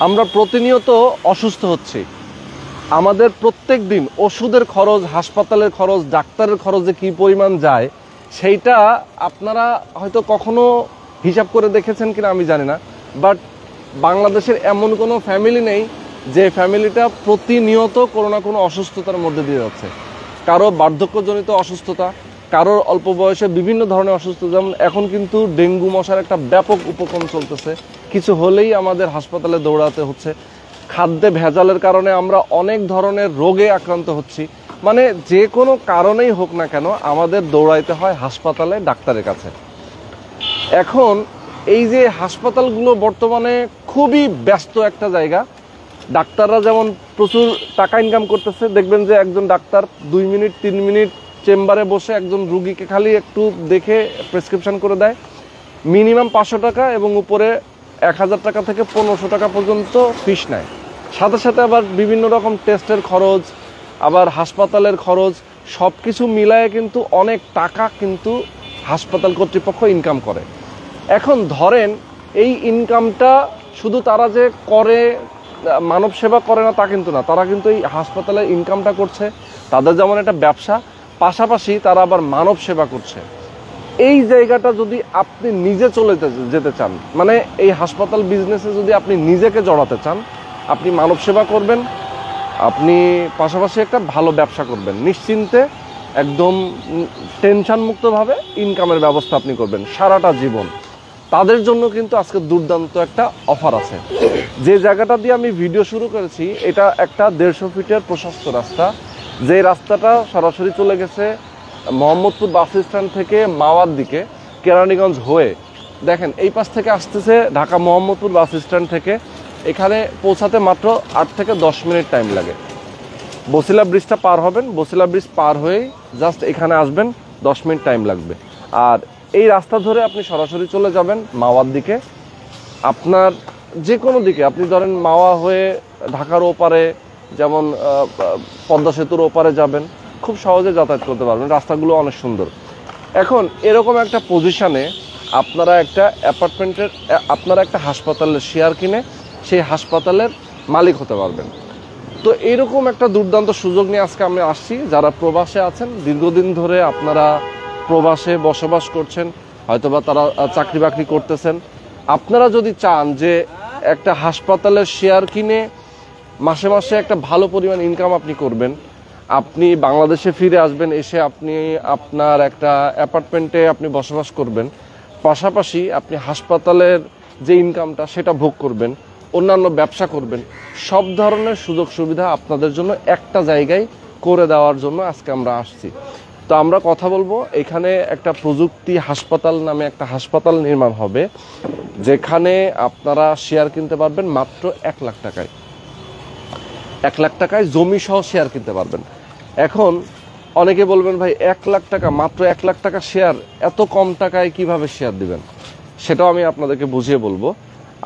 আমরা প্রতিনিয়ত অসুস্থ হচ্ছি। আমাদের প্রত্যেক দিন ওষুধের খরচ, হাসপাতালের খরচ, ডাক্তারের খরচ যে কী পরিমাণ যায় সেইটা আপনারা হয়তো কখনো হিসাব করে দেখেছেন কিনা আমি জানি না, বাট বাংলাদেশের এমন কোনো ফ্যামিলি নেই যে ফ্যামিলিটা প্রতিনিয়ত কোনো না কোনো অসুস্থতার মধ্যে দিয়ে যাচ্ছে। কারো বার্ধক্যজনিত অসুস্থতা, কারোর অল্প বয়সে বিভিন্ন ধরনের অসুস্থতা, যেমন এখন কিন্তু ডেঙ্গু মশার একটা ব্যাপক উপক্রম চলতেছে। কিছু হলেই আমাদের হাসপাতালে দৌড়াতে হচ্ছে। খাদ্যে ভেজালের কারণে আমরা অনেক ধরনের রোগে আক্রান্ত হচ্ছি। মানে যে কোনো কারণেই হোক না কেন আমাদের দৌড়াইতে হয় হাসপাতালে, ডাক্তারের কাছে। এখন এই যে হাসপাতালগুলো বর্তমানে খুবই ব্যস্ত একটা জায়গা। ডাক্তাররা যেমন প্রচুর টাকা ইনকাম করতেছে, দেখবেন যে একজন ডাক্তার 2 মিনিট 3 মিনিট চেম্বারে বসে একজন রুগীকে খালি একটু দেখে প্রেসক্রিপশন করে দেয়। মিনিমাম 500 টাকা এবং উপরে 1000 টাকা থেকে 1500 টাকা পর্যন্ত ফিস নেয়। সাথে সাথে আবার বিভিন্ন রকম টেস্টের খরচ, আবার হাসপাতালের খরচ, সব কিছু মিলায়ে কিন্তু অনেক টাকা কিন্তু হাসপাতাল কর্তৃপক্ষ ইনকাম করে। এখন ধরেন এই ইনকামটা শুধু তারা যে করে মানব সেবা করে না তা কিন্তু না, তারা কিন্তু এই হাসপাতালে ইনকামটা করছে, তাদের যেমন একটা ব্যবসা, পাশাপাশি তারা আবার মানব সেবা করছে। এই জায়গাটা যদি আপনি নিজে চলে যেতে চান, মানে এই হাসপাতাল বিজনেসে যদি আপনি নিজেকে জড়াতে চান, আপনি মানব সেবা করবেন, আপনি পাশাপাশি একটা ভালো ব্যবসা করবেন, নিশ্চিন্তে একদম টেনশন মুক্তভাবে ইনকামের ব্যবস্থা আপনি করবেন সারাটা জীবন, তাদের জন্য কিন্তু আজকে দুর্দান্ত একটা অফার আছে। যে জায়গাটা দিয়ে আমি ভিডিও শুরু করেছি এটা একটা 150 ফিটের প্রশস্ত রাস্তা, যে রাস্তাটা সরাসরি চলে গেছে মোহাম্মদপুর বাস স্ট্যান্ড থেকে মাওয়ার দিকে কেরানীগঞ্জ হয়ে। দেখেন এই পাশ থেকে আসতেছে ঢাকা মোহাম্মদপুর বাস স্ট্যান্ড থেকে, এখানে পৌঁছাতে মাত্র 8 থেকে 10 মিনিট টাইম লাগে। বসিলা ব্রিজটা পার হবেন, বসিলা ব্রিজ পার হয়েই জাস্ট এখানে আসবেন, 10 মিনিট টাইম লাগবে। আর এই রাস্তা ধরে আপনি সরাসরি চলে যাবেন মাওয়ার দিকে। আপনার যে কোনো দিকে, আপনি ধরেন মাওয়া হয়ে ঢাকার ওপারে, যেমন পদ্মা সেতুর ওপারে যাবেন, খুব সহজে যাতায়াত করতে পারবেন, রাস্তাগুলো অনেক সুন্দর। এখন এরকম একটা পজিশনে আপনারা একটা অ্যাপার্টমেন্টের, আপনারা একটা হাসপাতালের শেয়ার কিনে সেই হাসপাতালের মালিক হতে পারবেন। তো এইরকম একটা দুর্দান্ত সুযোগ নিয়ে আজকে আমি আসছি। যারা প্রবাসে আছেন, দীর্ঘদিন ধরে আপনারা প্রবাসে বসবাস করছেন, হয়তোবা তারা চাকরি বাকরি করতেছেন, আপনারা যদি চান যে একটা হাসপাতালের শেয়ার কিনে মাসে মাসে একটা ভালো পরিমাণ ইনকাম আপনি করবেন, আপনি বাংলাদেশে ফিরে আসবেন, এসে আপনি আপনার একটা অ্যাপার্টমেন্টে আপনি বসবাস করবেন, পাশাপাশি আপনি হাসপাতালের যে ইনকামটা সেটা ভোগ করবেন, অন্যান্য ব্যবসা করবেন, সব ধরনের সুযোগ সুবিধা আপনাদের জন্য একটা জায়গায় করে দেওয়ার জন্য আজকে আমরা আসছি। তো আমরা কথা বলবো, এখানে একটা প্রযুক্তি হাসপাতাল নামে একটা হাসপাতাল নির্মাণ হবে, যেখানে আপনারা শেয়ার কিনতে পারবেন মাত্র 1 লাখ টাকায়। 1 লাখ টাকায় জমি সহ শেয়ার কিনতে পারবেন। এখন অনেকে বলবেন ভাই 1 লাখ টাকা, মাত্র 1 লাখ টাকা শেয়ার, এত কম টাকায় কিভাবে শেয়ার দিবেন? সেটাও আমি আপনাদেরকে বুঝিয়ে বলবো।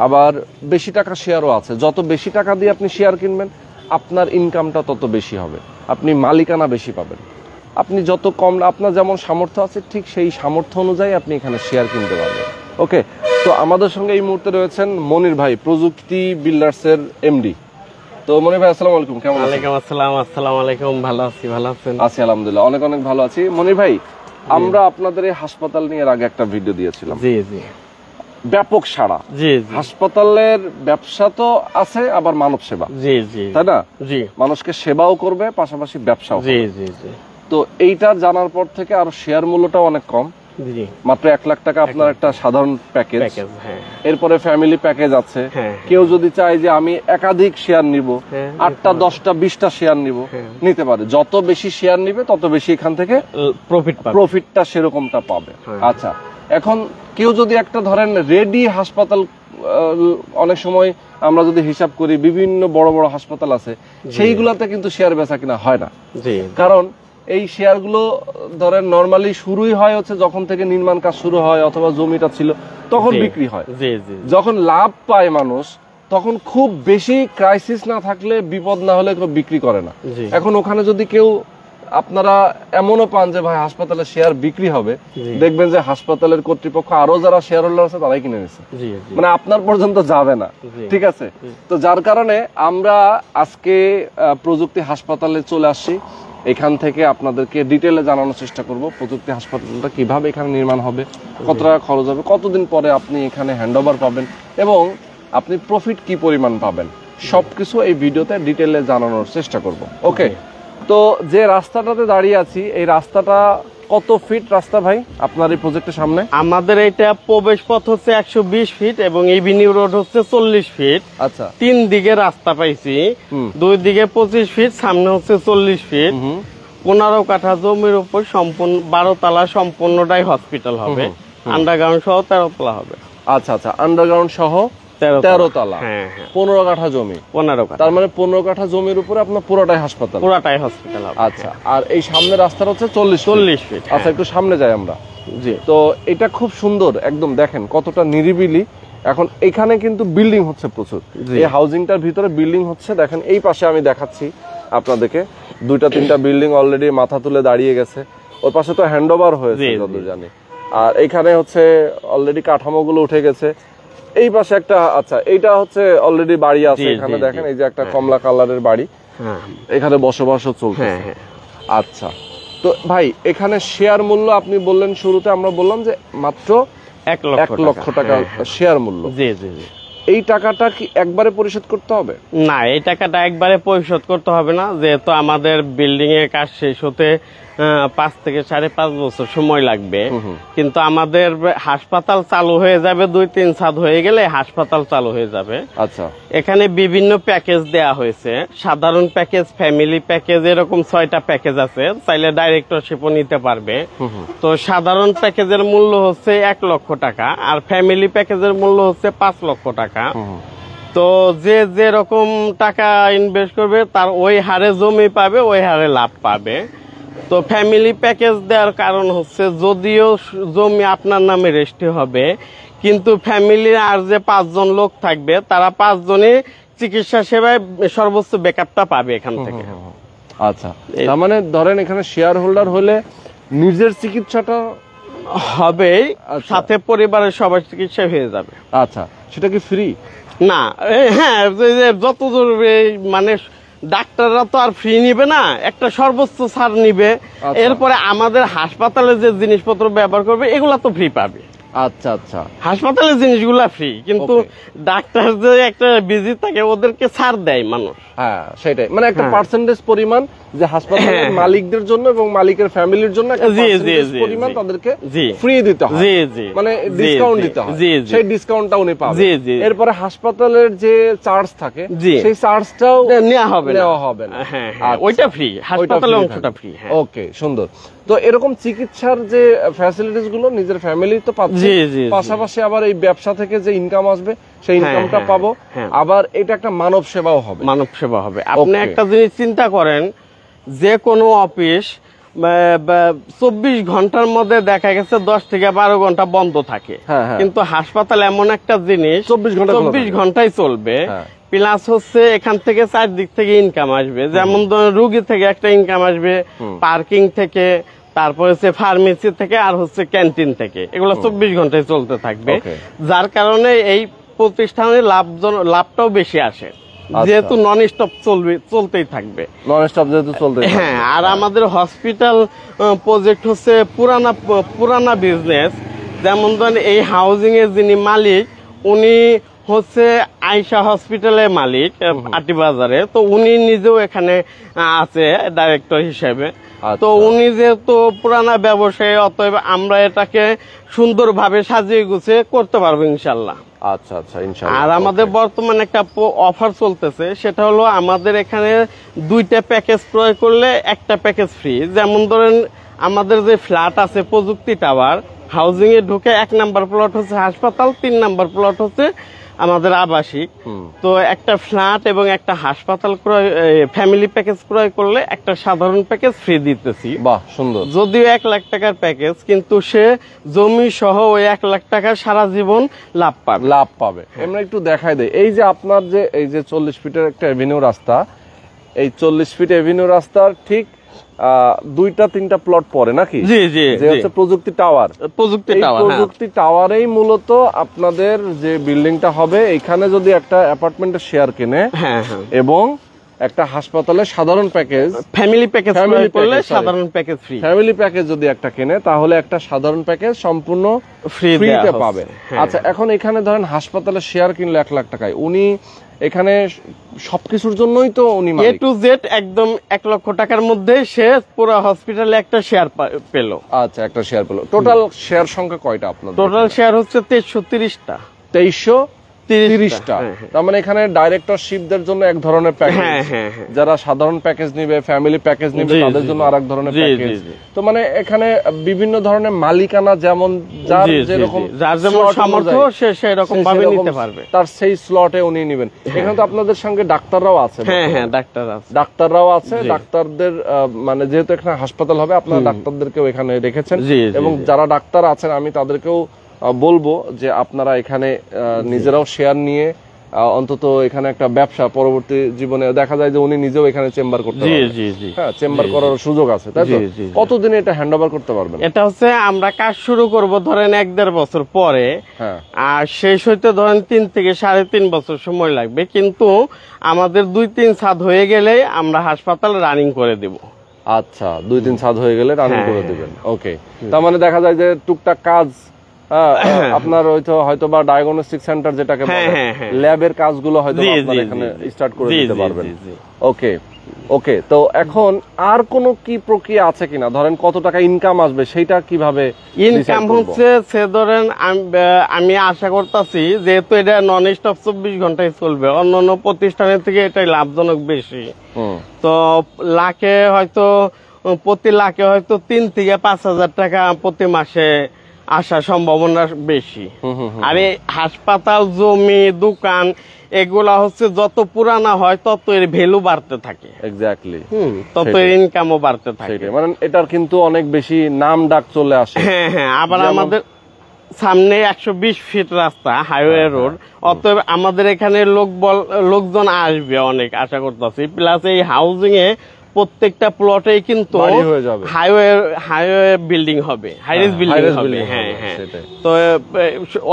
আবার বেশি টাকা শেয়ারও আছে, যত বেশি টাকা দিয়ে আপনি শেয়ার কিনবেন আপনার ইনকামটা তত বেশি হবে, আপনি মালিকানা বেশি পাবেন। আপনি যত কম, আপনার যেমন সামর্থ্য আছে ঠিক সেই সামর্থ্য অনুযায়ী আপনি এখানে শেয়ার কিনতে পারবেন। ওকে, তো আমাদের সঙ্গে এই মুহূর্তে রয়েছেন মনির ভাই, প্রযুক্তি বিল্ডার্সের এমডি। তো মনির ভাই আসসালামু আলাইকুম, কেমন আছেন? ওয়ালাইকুম আসসালাম। আসসালামু আলাইকুম, ভালো আছি, ভালো আছেন? আছি আলহামদুলিল্লাহ, অনেক অনেক ভালো আছি। মনির ভাই, আমরা আপনাদের এই হাসপাতাল নিয়ে আগে একটা ভিডিও দিয়েছিলাম, জি জি, ব্যাপক সাড়া। জি জি, হাসপাতালের ব্যবসা তো আছে, আবার মানব সেবা, জি জি, তাই না? জি, মানুষকে সেবাও করবে, পাশাপাশি ব্যবসাও। জি জি জি, তো এইটা জানার পর থেকে আর শেয়ার মূল্যটাও অনেক কম, জি, মাত্র 1 লাখ টাকা আপনার একটা সাধারণ প্যাকেজ। হ্যাঁ। এরপরে ফ্যামিলি প্যাকেজ আছে, হ্যাঁ। কেউ যদি চায় যে আমি একাধিক শেয়ার নিব, হ্যাঁ, 8টা 10টা 20টা শেয়ার নিব, হ্যাঁ, নিতে পারে। যত বেশি শেয়ার নিবে তত বেশি এখান থেকে প্রফিটটা সেরকমটা পাবে। হ্যাঁ। আচ্ছা, এখন কেউ যদি একটা ধরেন রেডি হাসপাতাল, অনেক সময় আমরা যদি হিসাব করি বিভিন্ন বড় বড় হাসপাতাল আছে, সেইগুলাতে কিন্তু শেয়ার বেচা কিনা হয় না। কারণ এই শেয়ারগুলো ধরেন নরমালি শুরুই হয় হচ্ছে যখন থেকে নির্মাণ কাজ শুরু হয় অথবা জমিটা ছিল তখন বিক্রি হয়। যখন লাভ পায় মানুষ তখন খুব বেশি ক্রাইসিস না থাকলে, বিপদ না হলে কেউ বিক্রি করে না। এখন ওখানে যদি কেউ আপনারা এমনও পান যে ভাই হাসপাতালে শেয়ার বিক্রি হবে, দেখবেন যে হাসপাতালের কর্তৃপক্ষ আরো যারা শেয়ার হোল্ডার আছে তারাই কিনে নিচ্ছে, মানে আপনার পর্যন্ত যাবে না। ঠিক আছে, তো যার কারণে আমরা আজকে প্রযুক্তি হাসপাতালে চলে আসছি। এখান থেকে আপনাদেরকে ডিটেলে জানানোর চেষ্টা করব প্রযুক্তি হাসপাতালটা কিভাবে এখানে নির্মাণ হবে, কত টাকা খরচ হবে, কতদিন পরে আপনি এখানে হ্যান্ডওভার পাবেন এবং আপনি প্রফিট কি পরিমাণ পাবেন, সবকিছু এই ভিডিওতে ডিটেলে জানানোর চেষ্টা করব। ওকে, তো যে রাস্তাটাতে দাঁড়িয়ে আছি এই রাস্তাটা কত ফিট রাস্তা ভাই আপনার এই প্রজেক্টের সামনে? আমাদের এটা প্রবেশ পথ হচ্ছে 120 ফিট এবং এভিনিউ রোড হচ্ছে 40 ফিট। আচ্ছা, 3 দিকে রাস্তা পাইছি, 2 দিকে 25 ফিট, সামনে হচ্ছে 40 ফিট। 15 কাঠা জমির উপর সম্পূর্ণ 12 তলা সম্পূর্ণটাই হসপিটাল হবে, আন্ডারগ্রাউন্ড সহ 13 তলা হবে। আচ্ছা আচ্ছা, আন্ডারগ্রাউন্ড সহ 13 তলা, 15 কাঠা জমি। 15 কাঠা, তার মানে 15 কাঠা জমির উপরে আপনার পুরোটাই হাসপাতাল, পুরোটাই হসপিটাল হবে। আচ্ছা, আর এই সামনে রাস্তাটা হচ্ছে 40 ফিট। আচ্ছা, একটু সামনে যাই আমরা। জি, তো এটা খুব সুন্দর, একদম দেখেন কতটা নিরিবিলি। এখন এখানে কিন্তু বিল্ডিং হচ্ছে প্রচুর, এই হাউজিংটার ভিতরে বিল্ডিং হচ্ছে। দেখেন এই পাশে আমি দেখাচ্ছি আপনাদেরকে, 2-3টা বিল্ডিং অলরেডি মাথা তুলে দাঁড়িয়ে গেছে। ওর পাশে তো হ্যান্ডওভার হয়েছে যতদূর জানি, আর এইখানে হচ্ছে অলরেডি কাঠামোগুলো উঠে গেছে। এই পাশে একটা, আচ্ছা এইটা হচ্ছে অলরেডি বাড়ি আছে এখানে, দেখেন এই যে একটা কমলা কালারের বাড়ি, এখানে বসবাসও চলছে। আচ্ছা, তো ভাই এখানে শেয়ার মূল্য আপনি বললেন শুরুতে, আমরা বললাম যে মাত্র 1 লক্ষ টাকা শেয়ার মূল্য। জি জি জি। এই টাকাটা কি একবারে পরিশোধ করতে হবে? না, এই টাকাটা একবারে পরিশোধ করতে হবে না, যেহেতু আমাদের বিল্ডিং এর কাজ শেষ হতে 5 থেকে 5.5 বছর সময় লাগবে। কিন্তু আমাদের হাসপাতাল চালু হয়ে যাবে 2-3 ছাদ হয়ে গেলে হাসপাতাল চালু হয়ে যাবে। আচ্ছা, এখানে বিভিন্ন প্যাকেজ দেয়া হয়েছে, সাধারণ প্যাকেজ, ফ্যামিলি প্যাকেজ, এরকম 6টা প্যাকেজ আছে, চাইলে ডাইরেক্টরশিপও নিতে পারবে। তো সাধারণ প্যাকেজের মূল্য হচ্ছে 1 লক্ষ টাকা আর ফ্যামিলি প্যাকেজের মূল্য হচ্ছে 5 লক্ষ টাকা। তো যে যেরকম টাকা ইনভেস্ট করবে তার ওই হারে জমি পাবে, ওই হারে লাভ পাবে। তো ফ্যামিলি প্যাকেজ দেওয়ার কারণ হচ্ছে, যদিও জমি আপনার নামে রেজিস্ট্রি হবে কিন্তু ফ্যামিলির আর যে 5 জন লোক থাকবে তারা 5 জনই চিকিৎসা সেবায় সর্বোচ্চ ব্যাকআপটা পাবে এখান থেকে। আচ্ছা, তার মানে ধরেন এখানে শেয়ার হোল্ডার হলে নিজের চিকিৎসাটা হবে, সাথে পরিবারের সবার চিকিৎসা হয়ে যাবে। আচ্ছা, সেটা কি ফ্রি? না, হ্যাঁ, যত মানে ডাক্তাররা তো আর ফ্রি নিবে না, একটা সর্বোচ্চ ছাড় নিবে। এরপরে আমাদের হাসপাতালে যে জিনিসপত্র ব্যবহার করবে এগুলা তো ফ্রি পাবে। আচ্ছা আচ্ছা, হাসপাতালের জিনিসগুলা ফ্রি, কিন্তু ডাক্তার যে একটা বিজি থাকে ওদেরকে ছাড় দেয় মানুষ। হ্যাঁ, সেটাই, মানে একটা পার্সেন্টেজ পরিমাণ যে হাসপাতালের মালিকদের জন্য এবং মালিকের ফ্যামিলির জন্য একটা পার্সেন্টেজ পরিমাণ তাদেরকে ফ্রি দিতে হয়, মানে ডিসকাউন্ট দিতে হয়, সেই ডিসকাউন্টটা উনি পাবেন। এরপরে হাসপাতালের যে চার্জ থাকে সেই চার্জটাও নেওয়া হবে না। হ্যাঁ, ওইটা ফ্রি, হাসপাতালের অংশটা ফ্রি। ওকে, সুন্দর। তো এরকম চিকিৎসার যে ফ্যাসিলিটিস গুলো নিজের ফ্যামিলি তো পাচ্ছে, পাশাপাশি আবার এই ব্যবসা থেকে যে ইনকাম আসবে সেই ইনকামটা পাবো, আবার এটা একটা মানব সেবাও হবে। মানব সেবা হবে। আপনি একটা জিনিস চিন্তা করেন, যে কোনো অফিস 24 ঘন্টার মধ্যে দেখা গেছে 10 থেকে 12 ঘন্টা বন্ধ থাকে, কিন্তু হাসপাতাল এমন একটা জিনিস 24 ঘন্টায় চলবে। প্লাস হচ্ছে এখান থেকে 4 দিক থেকে ইনকাম আসবে, যেমন রুগী থেকে একটা ইনকাম আসবে, পার্কিং থেকে, তারপর হচ্ছে ফার্মেসি থেকে, আর হচ্ছে ক্যান্টিন থেকে, এগুলো 24 ঘন্টায় চলতে থাকবে। যার কারণে এই প্রতিষ্ঠানের লাভটাও বেশি আসে, যেহেতু নন স্টপ চলতেই থাকবে, নন স্টপ যেহেতু চলতে। হ্যাঁ, আর আমাদের হসপিটাল প্রজেক্ট হচ্ছে পুরানা বিজনেস। যেমন ধরেন এই হাউজিং এর যিনি মালিক উনি হচ্ছে আয়শা হসপিটালের মালিক আটিবাজারে, তো উনি নিজেও এখানে আছে ডাইরেক্টর হিসেবে। তো উনি যেহেতু পুরানা ব্যবসায়ী, অতএব আমরা এটাকে সুন্দরভাবে সাজিয়ে গুছিয়ে করতে পারবো ইনশাল্লাহ। আচ্ছা আচ্ছা, ইনশাআল্লাহ। আর আমাদের বর্তমানে একটা অফার চলতেছে, সেটা হলো আমাদের এখানে 2টা প্যাকেজ ক্রয় করলে একটা প্যাকেজ ফ্রি। যেমন ধরেন আমাদের যে ফ্ল্যাট আছে প্রযুক্তি টাওয়ার, হাউজিং এ ঢুকে 1 নাম্বার প্লট হচ্ছে হাসপাতাল, 3 নাম্বার প্লট হচ্ছে আমাদের আবাসিক। তো একটা ফ্ল্যাট এবং একটা হাসপাতাল ক্রয় ফ্যামিলি প্যাকেজ ক্রয় করলে একটা সাধারণ প্যাকেজ ফ্রি দিতেছি। বাহ, সুন্দর। যদিও 1 লাখ টাকার প্যাকেজ, কিন্তু সে জমি সহ ওই 1 লাখ টাকা সারা জীবন লাভ পাবে। আমরা একটু দেখাই দেই, এই যে আপনার যে এই যে 40 ফিটের একটা এভিনিউ রাস্তা, এই 40 ফিট এভিনিউ রাস্তার ঠিক 2-3টা প্লট পরে নাকি? জি জি যে হচ্ছে প্রযুক্তি টাওয়ার। প্রযুক্তি টাওয়ারেই মূলত আপনাদের যে বিল্ডিংটা হবে, এখানে যদি একটা অ্যাপার্টমেন্টের শেয়ার কেনে এবং একটা হাসপাতালের সাধারণ প্যাকেজ, ফ্যামিলি প্যাকেজ করলে সাধারণ প্যাকেজ ফ্রি, ফ্যামিলি প্যাকেজ যদি একটা কেনে তাহলে একটা সাধারণ প্যাকেজ সম্পূর্ণ ফ্রিতে পাবে। আচ্ছা, এখন এখানে ধরেন হাসপাতালের শেয়ার কিনলে 1 লাখ টাকায়, উনি এখানে সবকিছুর জন্যই তো উনি এ টু জেড একদম 1 লক্ষ টাকার মধ্যে সে পুরো হসপিটালে একটা শেয়ার পেল। আচ্ছা, একটা শেয়ার পেল। টোটাল শেয়ার সংখ্যা কয়টা আপনার? টোটাল শেয়ার হচ্ছে 2330টা। 2330টা। তার মানে এখানে ডাইরেক্টরশিপদের জন্য এক ধরনের প্যাকেজ, যারা সাধারণ প্যাকেজ নিবে, ফ্যামিলি প্যাকেজ নিবে, তাদের জন্য আরেক ধরনের প্যাকেজ। তো মানে এখানে বিভিন্ন ধরনের মালিকানা, যেমন যার যেরকম সামর্থ্য সে সেরকম ভাবে নিতে পারবে, তার সেই স্লটে উনি নেবেন। এখানে তো আপনাদের সঙ্গে ডাক্তাররাও আছে। ডাক্তাররাও আছে। ডাক্তারদের মানে যেহেতু এখানে হাসপাতাল হবে, আপনারা ডাক্তারদেরকেও এখানে রেখেছেন, এবং যারা ডাক্তার আছেন আমি তাদেরকেও বলবো যে আপনারা এখানে নিজেরাও শেয়ার নিয়ে অন্তত এখানে একটা ব্যবসা পরবর্তী জীবনে দেখা যায় যে উনি নিজেও এখানে চেম্বার করতে পারবেন। হ্যাঁ, চেম্বার করার সুযোগ আছে, তাই তো? কতদিনে এটা হ্যান্ডওভার করতে পারবেন? এটা হচ্ছে আমরা কাজ শুরু করব ধরেন 1-1.5 বছর পরে, আর শেষ হইতে ধরেন 3 থেকে 3.5 বছর সময় লাগবে, কিন্তু আমাদের 2-3 ছাদ হয়ে গেলে আমরা হাসপাতাল রানিং করে দেব। আচ্ছা, 2-3 ছাদ হয়ে গেলে রানিং করে দিবেন। ওকে, তার মানে দেখা যায় যে টুকটাক কাজ আপনার হয়তো বা ডায়াগনস্টিক সেন্টার যেটাকে বলে, ল্যাবের কাজগুলো হয়তো আপনারা এখানে স্টার্ট করে দিতে পারবেন। ওকে ওকে, তো এখন আর কোন কি প্রক্রিয়া আছে কিনা? ধরেন কত টাকা ইনকাম আসবে সেটা কিভাবে? ইনকাম হচ্ছে সে ধরেন আমি আশা করতেছি যেহেতু এটা নন স্টপ 24 ঘন্টায় চলবে, অন্যান্য প্রতিষ্ঠানের থেকে এটাই লাভজনক বেশি। তো লাখে হয়তো প্রতি লাখে হয়তো 3 থেকে 5,000 টাকা প্রতি মাসে আসার সম্ভাবনা বেশি। আর এই হাসপাতাল, জমি, দোকান এগুলা হচ্ছে যত পুরানা হয় তত এর ভ্যালু বাড়তে থাকে। এক্স্যাক্টলি, তত এর ইনকামও বাড়তে থাকে। মানে এটার কিন্তু অনেক বেশি নাম ডাক চলে আসে। হ্যাঁ, আবার আমাদের সামনে 120 ফিট রাস্তা, হাইওয়ে রোড, অতএব আমাদের এখানে লোকজন আসবে অনেক, আশা করতেছি। প্লাস এই হাউজিং এ প্রত্যেকটা প্লটেই কিন্তু হাইওয়ে বিল্ডিং হবে, হাইরেজ বিল্ডিং হবে। হ্যাঁ, তো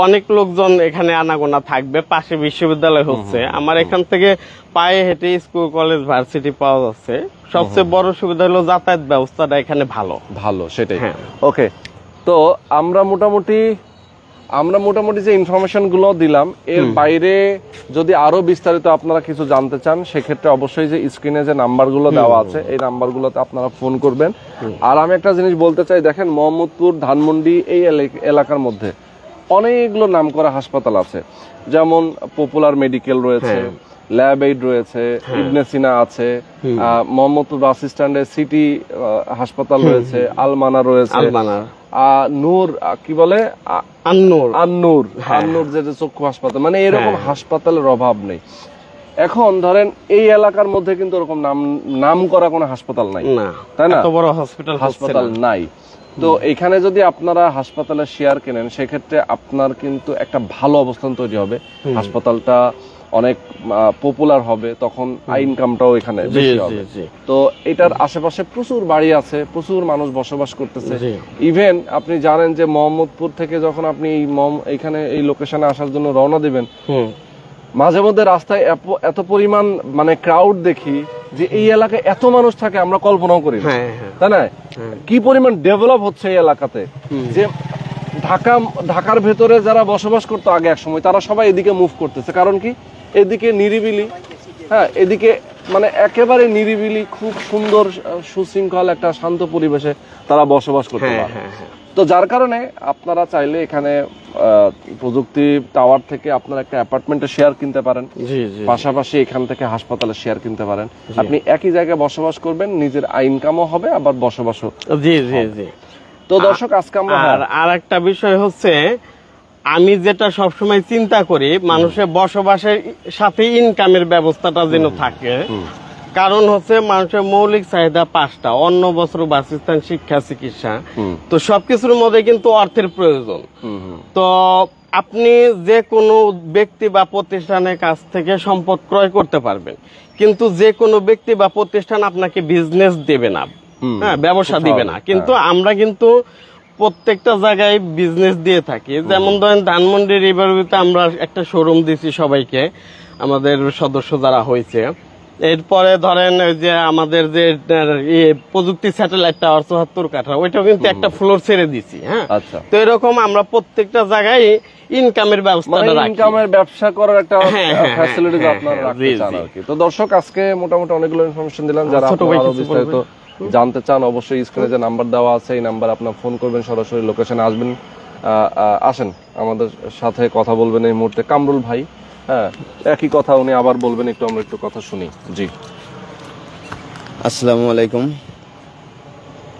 অনেক লোকজন এখানে আনাগোনা থাকবে। পাশে বিশ্ববিদ্যালয় হচ্ছে, আমার এখান থেকে পায়ে হেঁটে স্কুল, কলেজ, ভার্সিটি পাওয়া যাচ্ছে। সবচেয়ে বড় সুবিধা হলো যাতায়াত ব্যবস্থাটা এখানে ভালো। সেটাই। ওকে, তো আমরা মোটামুটি যে ইনফরমেশন গুলো দিলাম, এর বাইরে যদি আরো বিস্তারিত আপনারা কিছু জানতে চান, সেক্ষেত্রে অবশ্যই যে স্ক্রিনে যে নাম্বারগুলো দেওয়া আছে এই নাম্বারগুলোতে আপনারা ফোন করবেন। আর আমি একটা জিনিস বলতে চাই, দেখেন মোহাম্মদপুর, ধানমন্ডি এই এলাকার মধ্যে অনেকগুলো নামকরা হাসপাতাল আছে, যেমন পপুলার মেডিকেল রয়েছে, ল্যাব এইড রয়েছে, ইবনে সিনা আছে, মোহাম্মদপুর বাস স্ট্যান্ডে সিটি হাসপাতাল রয়েছে, আলমানা রয়েছে, নূর কি বলে, আন্নুর যেটা চক্ষু হাসপাতাল। মানে এরকম হাসপাতালের অভাব নেই। এখন ধরেন এই এলাকার মধ্যে কিন্তু ওরকম নাম করা কোনো হাসপাতাল নাই, তাই না? হাসপাতাল নাই। তো এখানে যদি আপনারা হাসপাতালের শেয়ার কেনেন, সেক্ষেত্রে আপনার কিন্তু একটা ভালো অবস্থান তৈরি হবে, হাসপাতালটা অনেক পপুলার হবে, তখন ইনকামটাও এখানে বেশি হবে। তো এটার আশেপাশে প্রচুর বাড়ি আছে, প্রচুর মানুষ বসবাস করতেছে। ইভেন আপনি জানেন যে মোহাম্মদপুর থেকে যখন আপনি এইখানে এই লোকেশনে আসার জন্য রওনা দিবেন, মাঝে মধ্যে রাস্তায় এত পরিমাণ মানে ক্রাউড দেখি যে এই এলাকায় এত মানুষ থাকে আমরা কল্পনাও করি না, তাই না? কি পরিমাণ ডেভেলপ হচ্ছে এই এলাকাতে, যে ঢাকার ভেতরে যারা বসবাস করতো আগে এক সময়, তারা সবাই এদিকে মুভ করতেছে। কারণ কি, এদিকে নিরিবিলি, এদিকে মানে একেবারে নিরিবিলি, খুব সুন্দর সুশৃঙ্খল একটা শান্ত পরিবেশে তারা বসবাস করতে পারে। তো যার কারণে আপনারা চাইলে এখানে প্রযুক্তি টাওয়ার থেকে আপনারা একটা অ্যাপার্টমেন্টের শেয়ার কিনতে পারেন, পাশাপাশি এখান থেকে হাসপাতালের শেয়ার কিনতে পারেন। আপনি একই জায়গায় বসবাস করবেন, নিজের ইনকামও হবে, আবার বসবাসও। তো দর্শক, আজকে আমরা আর একটা বিষয় হচ্ছে, আমি যেটা সবসময় চিন্তা করি, মানুষের বসবাসের সাথে ইনকামের ব্যবস্থাটা যেন থাকে। কারণ হচ্ছে মানুষের মৌলিক চাহিদা 5টা: অন্ন, বস্ত্র, বাসস্থান, শিক্ষা, চিকিৎসা। তো সবকিছুর মধ্যে কিন্তু অর্থের প্রয়োজন। তো আপনি যে কোনো ব্যক্তি বা প্রতিষ্ঠানের কাছ থেকে সম্পদ ক্রয় করতে পারবেন, কিন্তু যে কোনো ব্যক্তি বা প্রতিষ্ঠান আপনাকে বিজনেস দেবে না, হ্যাঁ, ব্যবসা দিবে না। কিন্তু আমরা কিন্তু প্রত্যেকটা জায়গায় বিজনেস দিয়ে থাকি। যেমন ধরেন ধানমন্ডি রিভারভিউতে আমরা একটা শোরুম দিছি সবাইকে, আমাদের সদস্য যারা হয়েছে। এরপরে ধরেন ওই যে আমাদের যে প্রযুক্তি স্যাটেলাইট টাওয়ার 74 কাঠা, ওইটাও কিন্তু একটা ফ্লোর ছেড়ে দিছি। হ্যাঁ, আচ্ছা। তো এরকম আমরা প্রত্যেকটা জায়গায় ইনকামের ব্যবস্থাটা রাখি। ইনকামের ব্যবসা করার একটা হ্যাঁ, ফ্যাসিলিটিস হ্যাঁ, আপনারা হ্যাঁ, রাখতে জি, চান জি। আর কি। তো দর্শক, আজকে মোটামুটি অনেকগুলো ইনফরমেশন দিলাম। যারা ছোট ভাই আপনারা আরো কিছু বিস্তারিত জানতে চান, অবশ্যই স্ক্রিনে যে নাম্বার দেওয়া আছে এই নাম্বার আপনার ফোন করবেন, সরাসরি লোকেশনে আসবেন। আসেন আমাদের সাথে কথা বলবেন এই মুহূর্তে কামরুল ভাই। হ্যাঁ, একই কথা উনি আবার বলবেন, আমরা একটু কথা শুনি। জি, আসসালামু আলাইকুম।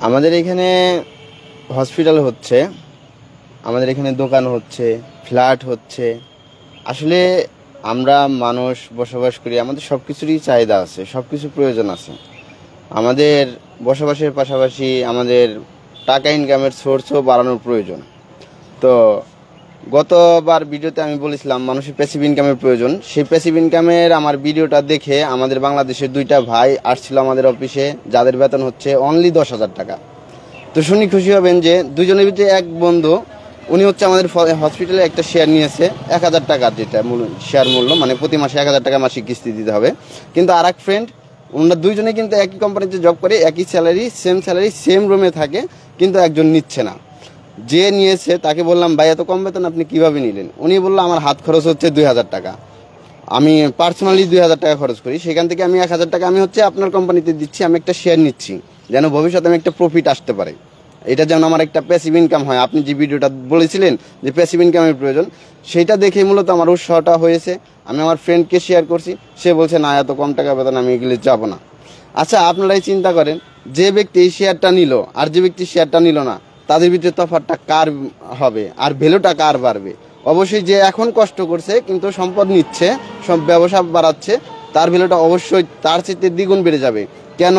আমাদের এখানে হসপিটাল হচ্ছে, আমাদের এখানে দোকান হচ্ছে, ফ্ল্যাট হচ্ছে। আসলে আমরা মানুষ বসবাস করি, আমাদের সব কিছুরই চাহিদা আছে, সব কিছু প্রয়োজন আছে। আমাদের বসবাসের পাশাপাশি আমাদের টাকা ইনকামের সোর্সও বাড়ানোর প্রয়োজন। তো গতবার ভিডিওতে আমি বলেছিলাম মানুষের প্যাসিভ ইনকামের প্রয়োজন। সেই প্যাসিভ ইনকামের আমার ভিডিওটা দেখে আমাদের বাংলাদেশের 2টা ভাই আসছিল আমাদের অফিসে, যাদের বেতন হচ্ছে অনলি 10,000 টাকা। তো শুনি খুশি হবেন যে দুজনের ভিতরে এক বন্ধু, উনি হচ্ছে আমাদের হসপিটালে একটা শেয়ার নিয়েছে 1,000 টাকা, যেটা শেয়ার মূল্য, মানে প্রতি মাসে 1,000 টাকা মাসিক কিস্তি দিতে হবে। কিন্তু আর এক ফ্রেন্ড, ওনারা দুইজনে কিন্তু একই কোম্পানিতে জব করে, একই স্যালারি, সেম রুমে থাকে, কিন্তু একজন নিচ্ছে না। যে নিয়েছে তাকে বললাম, ভাই এত কম বেতন আপনি কিভাবে নিলেন? উনি বললো, আমার হাত খরচ হচ্ছে 2,000 টাকা, আমি পার্সোনালি 2,000 টাকা খরচ করি, সেখান থেকে আমি 1,000 টাকা আমি হচ্ছে আপনার কোম্পানিতে দিচ্ছি, আমি একটা শেয়ার নিচ্ছি যেন ভবিষ্যতে আমি একটা প্রফিট আসতে পারে, এটা যেন আমার একটা প্যাসিভ ইনকাম হয়। আপনি যে ভিডিওটা বলেছিলেন যে প্যাসিভ ইনকামের প্রয়োজন, সেইটা দেখে মূলত আমার উৎসাহটা হয়েছে। আমি আমার ফ্রেন্ডকে শেয়ার করছি, সে বলছে না এত কম টাকা বেতন আমি এগুলো যাবো না। আচ্ছা, আপনারাই চিন্তা করেন, যে ব্যক্তি এই শেয়ারটা নিল আর যে ব্যক্তি শেয়ারটা নিল না, তাদের ভিতরে তফাৎটা কার হবে আর ভ্যালুটা কার বাড়বে? অবশ্যই যে এখন কষ্ট করছে কিন্তু সম্পদ নিচ্ছে, সব ব্যবসা বাড়াচ্ছে, তার ভ্যালুটা অবশ্যই তার চেয়ে দ্বিগুণ বেড়ে যাবে। কেন?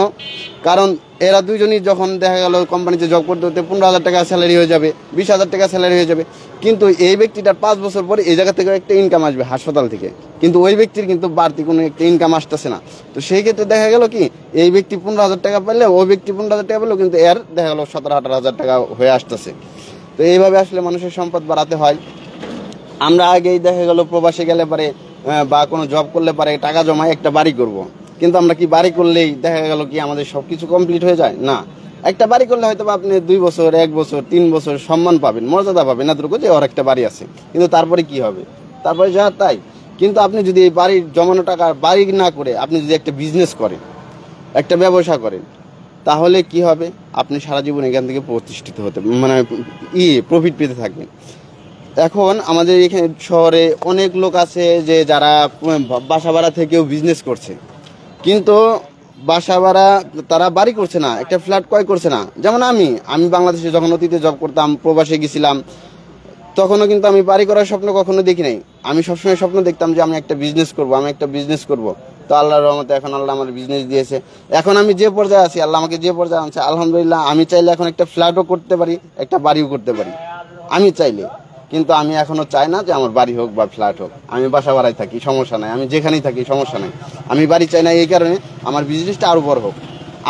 কারণ এরা দুইজনই যখন দেখা গেল কোম্পানিতে জব করতে হতে 15,000 টাকা স্যালারি হয়ে যাবে, 20,000 টাকা স্যালারি হয়ে যাবে, কিন্তু এই ব্যক্তিটার 5 বছর পরে এই জায়গা থেকে একটা ইনকাম আসবে হাসপাতাল থেকে, কিন্তু ওই ব্যক্তির কিন্তু বাড়তি কোনো একটা ইনকাম আসতেছে না। তো সেই ক্ষেত্রে দেখা গেল কি, এই ব্যক্তি 15,000 টাকা পেলে, ওই ব্যক্তি 15,000 টাকা পেলেও কিন্তু এর দেখা গেল 17-18,000 টাকা হয়ে আসতেছে। তো এইভাবে আসলে মানুষের সম্পদ বাড়াতে হয়। আমরা আগেই দেখা গেল প্রবাসে গেলে পারে বা কোনো জব করলে পারে টাকা জমায় একটা বাড়ি করব, কিন্তু আমরা কি বাড়ি করলেই দেখা গেল কি আমাদের সব কিছু কমপ্লিট হয়ে যায়? না, একটা বাড়ি করলে হয়তো আপনি 2 বছর, 1 বছর, 3 বছর সম্মান পাবেন, মর্যাদা পাবেন, এতটুকু যে ওর একটা বাড়ি আছে, কিন্তু তারপরে কি হবে? তারপরে যা তাই। কিন্তু আপনি যদি এই বাড়ির জমানো টাকা বাড়ি না করে আপনি যদি একটা বিজনেস করেন, একটা ব্যবসা করেন, তাহলে কি হবে? আপনি সারা জীবন এখান থেকে প্রতিষ্ঠিত হতে, মানে প্রফিট পেতে থাকবেন। এখন আমাদের এখানে শহরে অনেক লোক আছে যে যারা বাসা ভাড়া থেকেও বিজনেস করছে, কিন্তু বাসা ভাড়া তারা বাড়ি করছে না, একটা ফ্ল্যাট ক্রয় করছে না। যেমন আমি বাংলাদেশে যখন অতীতে জব করতাম, প্রবাসে গেছিলাম, তখনও কিন্তু আমি বাড়ি করার স্বপ্ন কখনো দেখি নাই। আমি সবসময় স্বপ্ন দেখতাম যে আমি একটা বিজনেস করব, তো আল্লাহর রহমতে এখন আল্লাহ আমার বিজনেস দিয়েছে। এখন আমি যে পর্যায়ে আছি, আল্লাহ আমাকে যে পর্যায়ে আনছে, আলহামদুলিল্লাহ, আমি চাইলে এখন একটা ফ্ল্যাটও করতে পারি, একটা বাড়িও করতে পারি, আমি চাইলে। কিন্তু আমি এখনো চাই না যে আমার বাড়ি হোক বা ফ্ল্যাট হোক, আমি বাসা ভাড়ায় থাকি, সমস্যা নাই, আমি যেখানেই থাকি সমস্যা নাই, আমি বাড়ি চাই না। এই কারণে আমার বিজনেসটা আরো বড় হোক।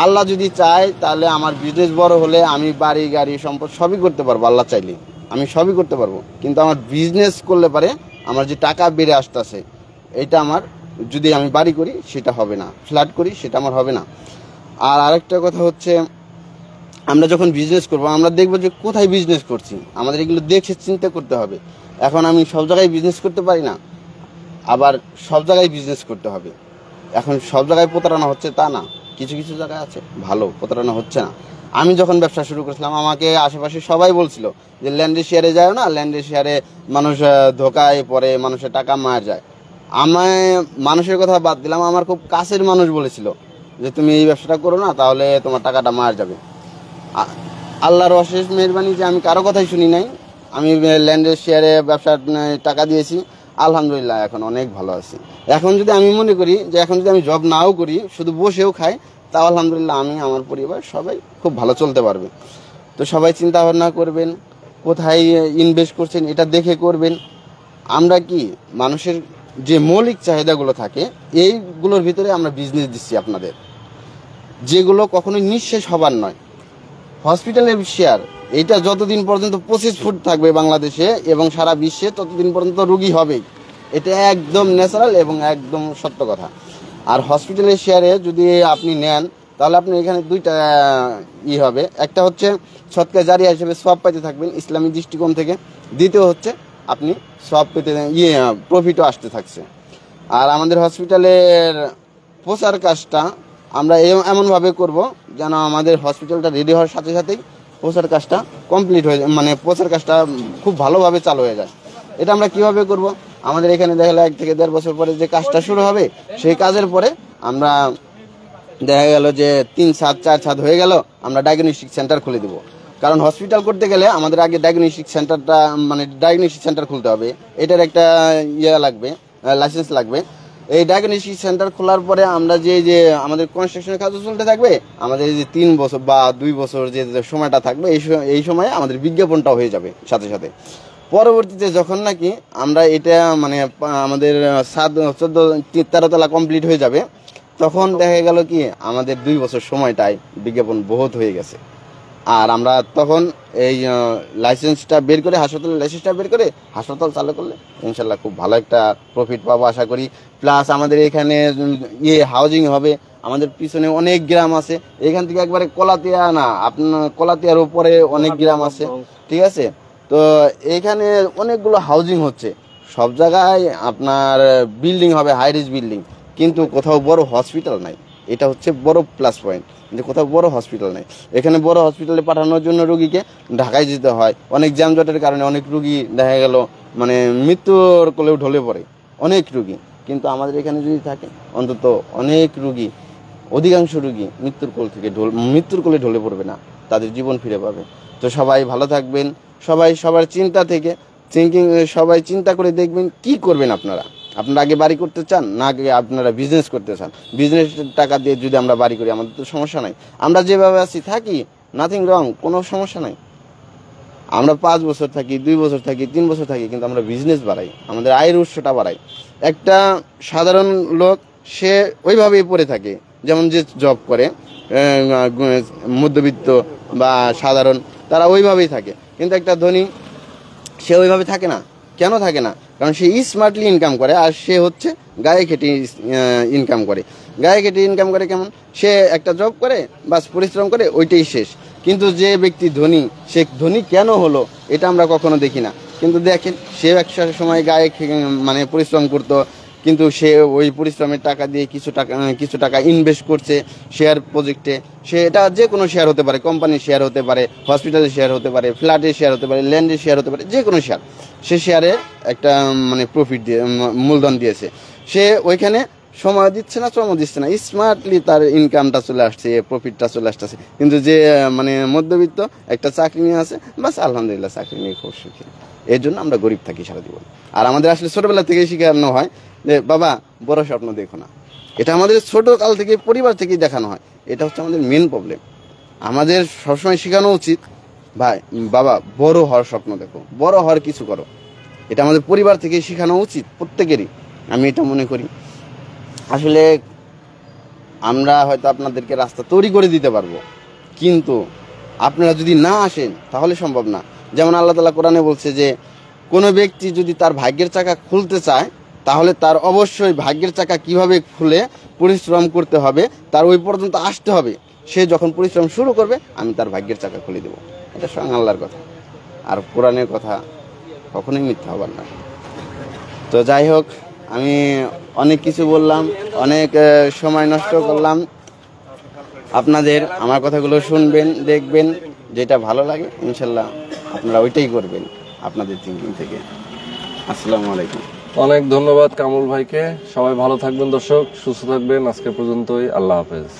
আল্লাহ যদি চায় তাহলে আমার বিজনেস বড় হলে আমি বাড়ি গাড়ি সম্পদ সবই করতে পারবো, আল্লাহ চাইলে আমি সবই করতে পারবো। কিন্তু আমার বিজনেস করলে পারে আমার যে টাকা বেড়ে আসতেছে, এটা আমার, যদি আমি বাড়ি করি সেটা হবে না, ফ্ল্যাট করি সেটা আমার হবে না। আর আরেকটা কথা হচ্ছে, আমরা যখন বিজনেস করবো আমরা দেখবো যে কোথায় বিজনেস করছি, আমাদের এগুলো দেখে চিন্তা করতে হবে। এখন আমি সব জায়গায় বিজনেস করতে পারি না, আবার সব জায়গায় বিজনেস করতে হবে। এখন সব জায়গায় প্রতারণা হচ্ছে তা না, কিছু কিছু জায়গায় আছে ভালো, প্রতারণা হচ্ছে না। আমি যখন ব্যবসা শুরু করেছিলাম আমাকে আশেপাশে সবাই বলছিল যে ল্যান্ডের শেয়ারে যায় না, ল্যান্ডের শেয়ারে মানুষ ধোকায় পড়ে, মানুষের টাকা মার যায়। আমায় মানুষের কথা বাদ দিলাম, আমার খুব কাছের মানুষ বলেছিল যে তুমি এই ব্যবসাটা করো না, তাহলে তোমার টাকাটা মার যাবে। আল্লাহর অশেষ মেহরবানি যে আমি কারো কথাই শুনি নাই, আমি ল্যান্ডের শেয়ারে ব্যবসার টাকা দিয়েছি, আলহামদুলিল্লাহ এখন অনেক ভালো আছি। এখন যদি আমি মনে করি যে এখন যদি আমি জব নাও করি, শুধু বসেও খাই, তাও আলহামদুলিল্লাহ আমি, আমার পরিবার সবাই খুব ভালো চলতে পারবে। তো সবাই চিন্তা ভাবনা করবেন, কোথায় ইনভেস্ট করছেন এটা দেখে করবেন। আমরা কি মানুষের যে মৌলিক চাহিদাগুলো থাকে এইগুলোর ভিতরে আমরা বিজনেস দিচ্ছি আপনাদের, যেগুলো কখনোই নিঃশেষ হবার নয়। হসপিটালের শেয়ার এটা যতদিন পর্যন্ত 25 ফুট থাকবে বাংলাদেশে এবং সারা বিশ্বে, ততদিন পর্যন্ত রুগী হবেই। এটা একদম ন্যাচারাল এবং একদম সত্য কথা। আর হসপিটালের শেয়ারে যদি আপনি নেন তাহলে আপনি এখানে দুইটা হবে, একটা হচ্ছে সৎকা জারিয়া হিসেবে সওয়াব পাইতে থাকবেন ইসলামী দৃষ্টিকোণ থেকে, দ্বিতীয় হচ্ছে আপনি সওয়াব পেতে প্রফিটও আসতে থাকছে। আর আমাদের হসপিটালের প্রচার কাজটা আমরা এমনভাবে করব যেন আমাদের হসপিটালটা রেডি হওয়ার সাথে সাথেই প্রচার কাজটা কমপ্লিট হয়ে যায়, মানে প্রচার কাজটা খুব ভালোভাবে চালু হয়ে যায়। এটা আমরা কিভাবে করব? আমাদের এখানে দেখা গেল 1 থেকে 1.5 বছর পরে যে কাজটা শুরু হবে, সেই কাজের পরে আমরা দেখা গেল যে 3 ছাদ 4 ছাদ হয়ে গেল, আমরা ডায়াগনস্টিক সেন্টার খুলে দেবো। কারণ হসপিটাল করতে গেলে আমাদের আগে ডায়াগনস্টিক সেন্টারটা, মানে ডায়াগনস্টিক সেন্টার খুলতে হবে, এটার একটা লাগবে, লাইসেন্স লাগবে। এই ডায়াগনস্টিক সেন্টার খোলার পরে আমরা যে আমাদের কনস্ট্রাকশনের কাজও চলতে থাকবে, আমাদের যে 3 বছর বা 2 বছর যে সময়টা থাকবে, এই সময়ে আমাদের বিজ্ঞাপনটাও হয়ে যাবে সাথে সাথে। পরবর্তীতে যখন নাকি আমরা এটা মানে আমাদের 13 তলা কমপ্লিট হয়ে যাবে, তখন দেখা গেল কি আমাদের 2 বছর সময়টায় বিজ্ঞাপন বহুত হয়ে গেছে। আর আমরা তখন এই লাইসেন্সটা বের করে, হাসপাতালের লাইসেন্সটা বের করে হাসপাতাল চালু করলে ইনশাল্লাহ খুব ভালো একটা প্রফিট পাবো আশা করি। প্লাস আমাদের এখানে হাউজিং হবে। আমাদের পিছনে অনেক গ্রাম আছে, এখান থেকে একবারে কলাতিয়া না, আপনার কলাতিয়ার উপরে অনেক গ্রাম আছে, ঠিক আছে? তো এখানে অনেকগুলো হাউজিং হচ্ছে, সব জায়গায় আপনার বিল্ডিং হবে, হাই রিচ বিল্ডিং, কিন্তু কোথাও বড় হসপিটাল নাই। এটা হচ্ছে বড় প্লাস পয়েন্ট, যে কোথাও বড় হসপিটাল নাই। এখানে বড় হসপিটালে পাঠানোর জন্য রুগীকে ঢাকায় যেতে হয়, অনেক যানজটের কারণে অনেক রুগী দেখা গেল মানে মৃত্যুর কোলেও ঢলে পড়ে অনেক রুগী। কিন্তু আমাদের এখানে যদি থাকে অন্তত অনেক রুগী, অধিকাংশ রুগী মৃত্যুর কোলে ঢলে পড়বে না, তাদের জীবন ফিরে পাবে। তো সবাই ভালো থাকবেন, সবাই সবার চিন্তা থেকে সবাই চিন্তা করে দেখবেন কি করবেন। আপনারা আগে বাড়ি করতে চান না আগে আপনারা বিজনেস করতে চান? বিজনেস টাকা দিয়ে যদি আমরা বাড়ি করি আমাদের তো সমস্যা নাই, আমরা যেভাবে আছি থাকি, নাথিং রং, কোনো সমস্যা নাই। আমরা 5 বছর থাকি, 2 বছর থাকি, 3 বছর থাকি, কিন্তু আমরা বিজনেস বাড়াই, আমাদের আয়ের উৎসটা বাড়াই। একটা সাধারণ লোক সে ওইভাবেই পড়ে থাকে, যেমন যে জব করে মধ্যবিত্ত বা সাধারণ, তারা ওইভাবেই থাকে। কিন্তু একটা ধনী সে ওইভাবে থাকে না। কেন থাকে না? কারণ সে স্মার্টলি ইনকাম করে, আর সে হচ্ছে গায়ে খেটে ইনকাম করে। গায়ে খেটে ইনকাম করে কেমন? সে একটা জব করে, বাস পরিশ্রম করে, ওইটাই শেষ। কিন্তু যে ব্যক্তি ধনী, সে ধনী কেন হলো এটা আমরা কখনো দেখি না। কিন্তু দেখেন, সে এক সময় গায়ে মানে পরিশ্রম করতো, কিন্তু সে ওই পরিশ্রমের টাকা দিয়ে কিছু টাকা ইনভেস্ট করছে শেয়ার প্রজেক্টে। সে এটা যে কোনো শেয়ার হতে পারে, কোম্পানির শেয়ার হতে পারে, হসপিটালের শেয়ার হতে পারে, ফ্ল্যাটের শেয়ার হতে পারে, ল্যান্ডের শেয়ার হতে পারে, যে কোনো শেয়ার। সে শেয়ারে একটা মানে প্রফিট দিয়ে মূলধন দিয়েছে, সে ওইখানে সময় দিচ্ছে না, শ্রম দিচ্ছে না, স্মার্টলি তার ইনকামটা চলে আসছে, প্রফিটটা চলে আসতেছে। কিন্তু যে মানে মধ্যবিত্ত একটা চাকরি নিয়ে আছে, বাস আলহামদুলিল্লাহ চাকরি নিয়ে খুব সুখী। এর জন্য আমরা গরিব থাকি সারা জীবন। আর আমাদের আসলে ছোটবেলা থেকে শেখানো হয় যে বাবা বড় স্বপ্ন দেখো না, এটা আমাদের ছোট কাল থেকে পরিবার থেকেই দেখানো হয়। এটা হচ্ছে আমাদের মেন প্রবলেম। আমাদের সবসময় শেখানো উচিত ভাই বাবা বড় হওয়ার স্বপ্ন দেখো, বড় হওয়ার কিছু করো। এটা আমাদের পরিবার থেকে শেখানো উচিত প্রত্যেকেরই, আমি এটা মনে করি। আসলে আমরা হয়তো আপনাদেরকে রাস্তা তৈরি করে দিতে পারবো, কিন্তু আপনারা যদি না আসেন তাহলে সম্ভব না। যেমন আল্লাহ তাআলা কোরআনে বলছে যে কোনো ব্যক্তি যদি তার ভাগ্যের চাকা খুলতে চায়, তাহলে তার অবশ্যই ভাগ্যের চাকা কিভাবে খুলে পরিশ্রম করতে হবে, তার ওই পর্যন্ত আসতে হবে। সে যখন পরিশ্রম শুরু করবে, আমি তার ভাগ্যের চাকা খুলে দেবো। এটা স্বয়ং আল্লাহর কথা, আর কোরআনের কথা কখনোই মিথ্যা হবার না। তো যাই হোক, আমি অনেক কিছু বললাম, অনেক সময় নষ্ট করলাম আপনাদের। আমার কথাগুলো শুনবেন, দেখবেন, যেটা ভালো লাগে ইনশাল্লাহ আপনারা ওইটাই করবেন আপনাদের থিঙ্কিং থেকে। আসসালামু আলাইকুম। অনেক ধন্যবাদ কামরুল ভাইকে। সবাই ভালো থাকবেন দর্শক, সুস্থ থাকবেন। আজকে পর্যন্তই, আল্লাহ হাফেজ।